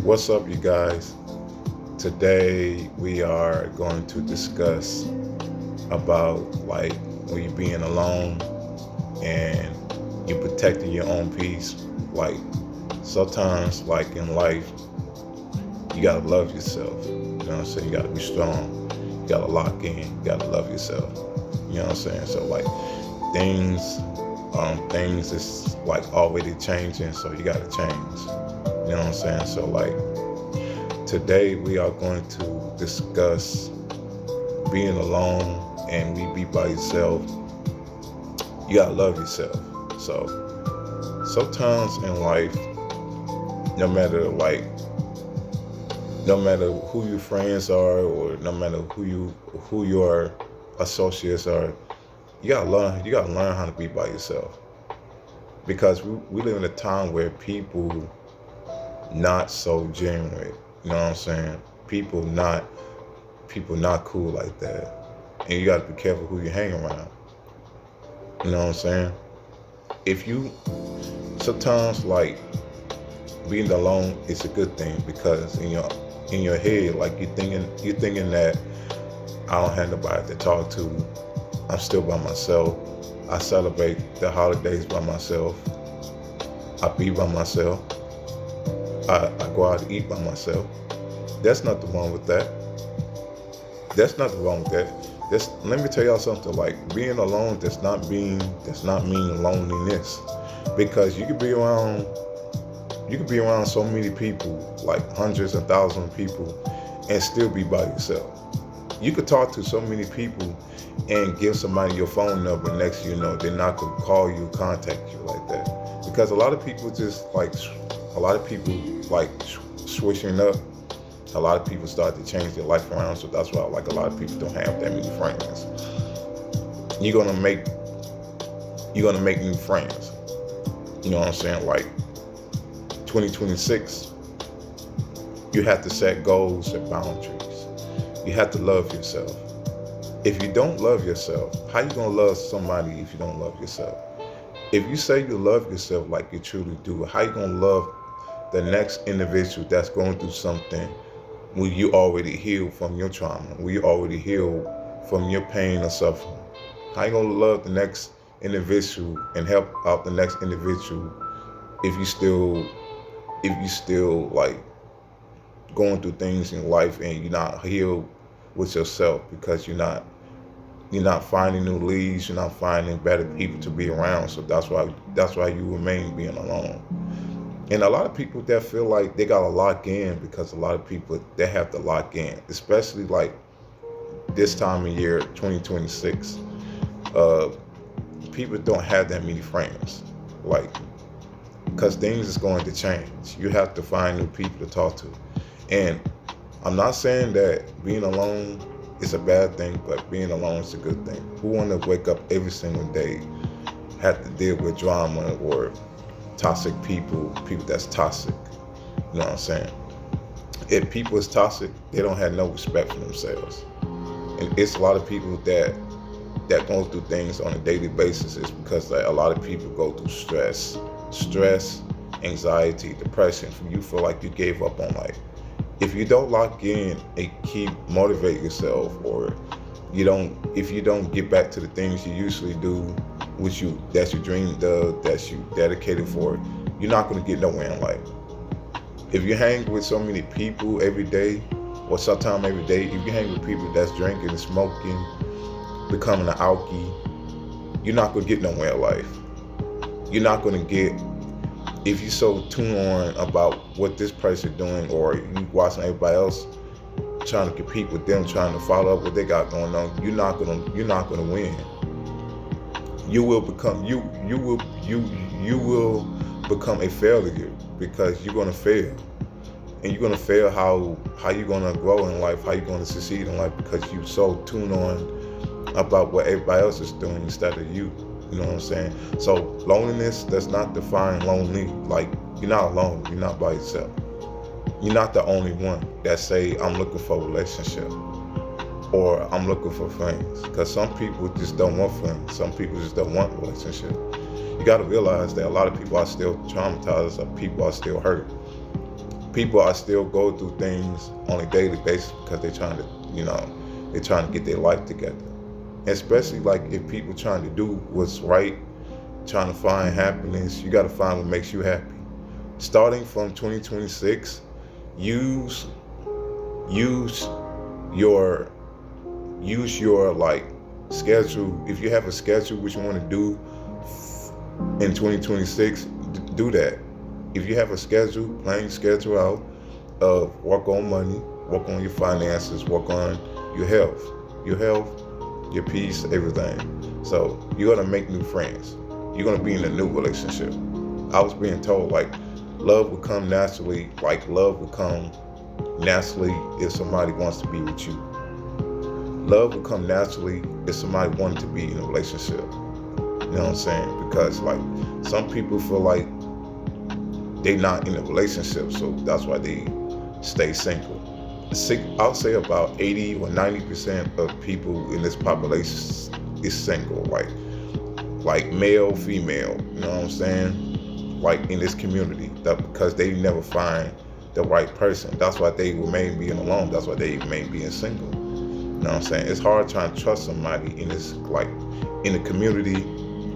What's up, you guys? Today we are going to discuss about like when you being alone and you protecting your own peace. Like sometimes, like in life, you gotta love yourself. You know what I'm saying? You gotta be strong. You gotta lock in. You gotta love yourself. You know what I'm saying? So like things, things is like already changing. So you gotta change. You know what I'm saying? So like today we are going to discuss being alone and we be by yourself. You gotta love yourself. So sometimes in life, no matter like no matter who your friends are or no matter who your associates are, you gotta learn how to be by yourself. Because we live in a time where people not so genuine. You know what I'm saying? People not cool like that. And you gotta be careful who you hang around. You know what I'm saying? If you sometimes like being alone is a good thing because in your head, like you're thinking that I don't have nobody to talk to. I'm still by myself. I celebrate the holidays by myself. I be by myself. I go out to eat by myself. There's nothing wrong with that. There's nothing wrong with that. Let me tell y'all something. Like being alone does not mean loneliness, because you could be around so many people, like hundreds and thousands of people, and still be by yourself. You could talk to so many people and give somebody your phone number. Next, you know, they're not gonna call you, contact you like that, because a lot of people like switching up. A lot of people start to change their life around, so that's why like a lot of people don't have that many friends. You're gonna make you're gonna make new friends. You know what I'm saying? Like 2026, you have to set goals and boundaries. You have to love yourself. If you don't love yourself, how you gonna love somebody if you don't love yourself? If you say you love yourself like you truly do, how you gonna love the next individual that's going through something when you already healed from your trauma, when you already healed from your pain or suffering? How you gonna love the next individual and help out the next individual if you still like going through things in life and you're not healed with yourself, because you're not finding new leads, you're not finding better people to be around. So that's why you remain being alone. And a lot of people that feel like they gotta lock in, because a lot of people they have to lock in, especially like this time of year, 2026. Uh, People don't have that many friends, like because things is going to change. You have to find new people to talk to, and I'm not saying that being alone is a bad thing, but being alone is a good thing. Who want to wake up every single day, have to deal with drama or toxic people that's toxic? You know what I'm saying? If people is toxic, they don't have no respect for themselves. And it's a lot of people that go through things on a daily basis is because like, a lot of people go through stress, anxiety, depression. You feel like you gave up on life. If you don't lock in and keep motivate yourself, or if you don't get back to the things you usually do, that you dreamed of, that you dedicated for, you're not going to get nowhere in life. If you hang with so many people every day, or sometime every day, if you hang with people that's drinking and smoking, becoming an alkie, you're not going to get nowhere in life. You're not going to get, if you so tuned on about what this person doing, or you watching everybody else trying to compete with them, trying to follow up what they got going on, you're not gonna win. You will become you will become a failure, because you're gonna fail. And you're gonna fail. How you gonna grow in life, how you gonna succeed in life, because you so tuned on about what everybody else is doing instead of you. You know what I'm saying? So loneliness does not define lonely. Like, you're not alone. You're not by yourself. You're not the only one that say I'm looking for a relationship or I'm looking for friends. Because some people just don't want friends. Some people just don't want a relationship. You got to realize that a lot of people are still traumatized, or people are still hurt. people are still go through things on a daily basis because they're trying to, they're trying to get their life together. Especially like if people trying to do what's right, trying to find happiness, you got to find what makes you happy. Starting from 2026, use use your like schedule. If you have a schedule what you want to do in 2026, do that. If you have a schedule, plan your schedule out. Work on money, work on your finances, work on your health, your peace, everything. So you're gonna make new friends. You're gonna be in a new relationship. I was being told like love will come naturally. Like love will come naturally if somebody wants to be with you. Love will come naturally if somebody wanted to be in a relationship. You know what I'm saying? Because like some people feel like they not in a relationship, so that's why they stay single. I'll say about 80 or 90% of people in this population is single, like male, female. You know what I'm saying? Like in this community, that because they never find the right person. That's why they remain being alone. That's why they remain being single. You know what I'm saying? It's hard trying to trust somebody in this, like, in the community,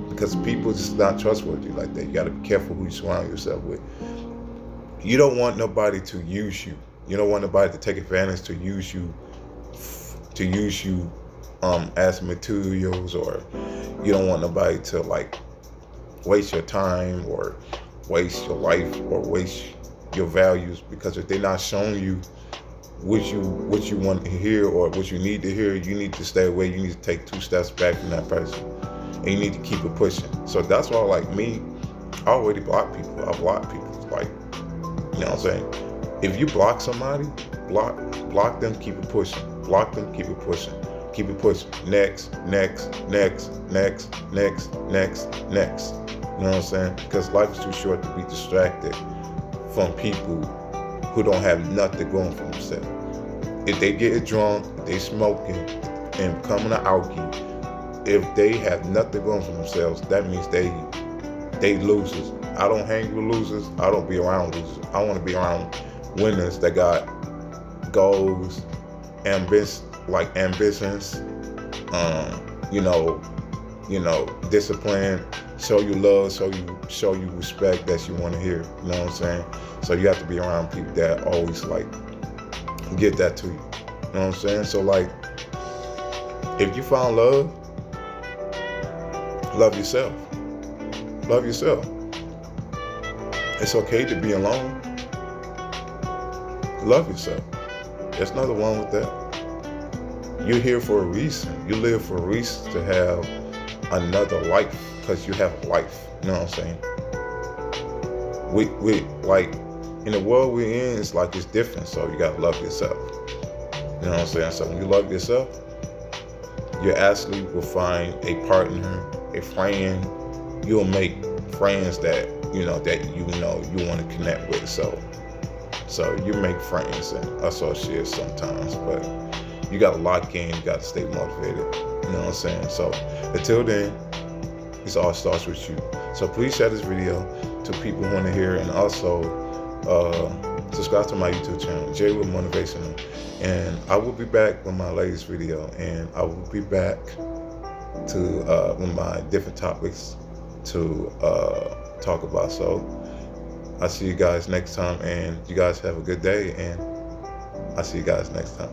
because people just not trustworthy like that. You got to be careful who you surround yourself with. You don't want nobody to use you. You don't want nobody to take advantage to use you, as materials, or you don't want nobody to like waste your time or waste your life or waste your values, because if they're not showing you what you want to hear or what you need to hear, you need to stay away. You need to take 2 steps back from that person, and you need to keep it pushing. So that's why, like me, I already block people. I block people. Like, you know what I'm saying? If you block somebody, block them, keep it pushing. Block them, keep it pushing. Keep it pushing. Next. You know what I'm saying? Because life is too short to be distracted from people who don't have nothing going for themselves. If they get drunk, they smoking, and becoming an alkie, if they have nothing going for themselves, that means they losers. I don't hang with losers. I don't be around losers. I want to be around winners that got goals, ambitions, discipline, show you love, show you respect that you want to hear. You know what I'm saying? So you have to be around people that always like get that to you. You know what I'm saying? So like, if you found love, love yourself. Love yourself. It's okay to be alone. Love yourself. There's nothing wrong with that. You're here for a reason. You live for a reason to have another life, because you have a life. You know what I'm saying? We like, in the world we're in, it's like it's different. So you gotta love yourself. You know what I'm saying? So when you love yourself, you actually will find a partner, a friend. You'll make friends that you want to connect with. So you make friends and associates sometimes, but you gotta lock in. You gotta stay motivated. You know what I'm saying? So until then, it all starts with you. So please share this video to people who want to hear, and also subscribe to my YouTube channel, Jay with Motivational. And I will be back with my latest video, and I will be back to with my different topics to talk about. So I'll see you guys next time, and you guys have a good day, and I'll see you guys next time.